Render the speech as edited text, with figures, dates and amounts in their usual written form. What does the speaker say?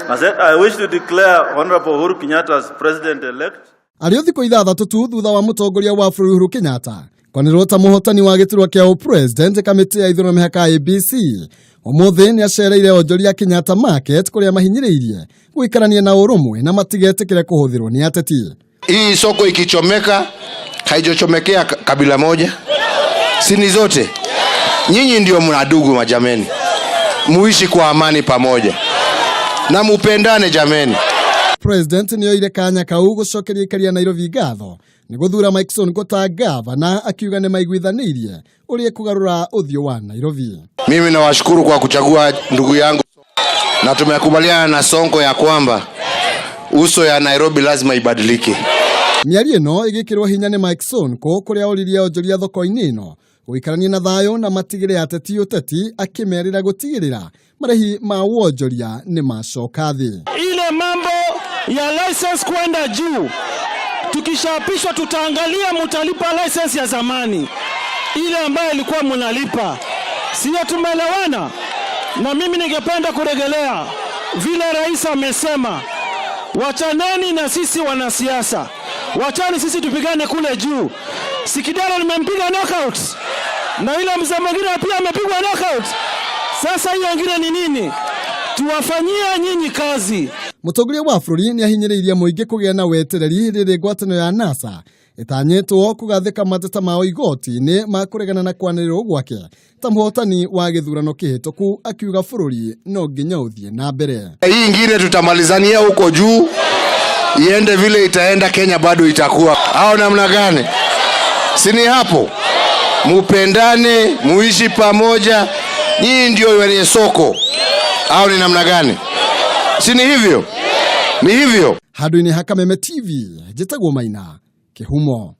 I wish to declare Honorable Uhuru Kenyatta as President-elect. Ario thiko ithathatũ tu thutha wa Mutongoria wa bũrũri Uhuru Kenyatta kwanĩrwo ta mũhotani wa gĩturwa kĩa President kamĩtĩ ya ithurano mĩhaka ABC. Ũmũthĩ nĩ acereire onjoria Kenyatta Market kũrĩa mahinyĩrĩirie guikarania na urumwe na matigetĩkĩre kũhũthĩrwo nĩ ateti. Hii soko ikichomeka haijochomekea kabila moja, sini zote. Nyinyi ndio mnadugu majameni, muishi kwa amani pamoja na mupendane jameni. President nioire kanya kau gucokeria ikaria Nairobi ngatho ni guthura Mike Sonko ta ngavana akiuga nĩ maiguithanirie uria kugarura uthio wa Nairobi. Mimi nawashukuru kwa kuchagua ndugu yangu na tumekubaliana na Sonko ya kwamba uso ya Nairobi lazima ibadilike. Miario no igikirwo hinya ni Mike Sonko kuria oririe onjoria thoko-ini ino guikarania na thayu na matigire ateti uteti akimerira gutigirira marehi ma wonjoria ni macoka thi. Ile mambo ya license kwenda juu, tukishapishwa tutaangalia mutalipa license ya zamani ile ambayo ilikuwa mnalipa. Sio, tumeelewana? Na mimi ningependa kurejelea vile rais amesema, wachaneni na sisi wanasiasa, wachani sisi tupigane kule juu. Sikidara nimempiga knockout na ile mzee mwingine pia amepigwa knockout. Sasa hiyo ingine ni nini? Tuwafanyia nyinyi kazi. Mutongoria wa bũrũri ni ahinyĩrĩirie mũingĩ kũgĩa na wetereri rĩrĩ ngwataniro ya NASA itanyitwo kugathĩka mateta mao igoti-ini makiregana na kwanĩrĩrwo gwake ta mũhotani wa gĩthurano kĩhĩtũku, akiuga bũrũri no nginya ũthiĩ na mbere. Hii ingine tutamalizania huko juu, iende vile itaenda Kenya bado itakuwa. Au namna gani? Sini hapo mupendane, muishi pamoja, nyinyi ndio wenye soko. Au ni namna gani? Sini hivyo? Ni hivyo. Handũ-inĩ ha Kameme TV, njĩtagwo Maina Kĩhumo.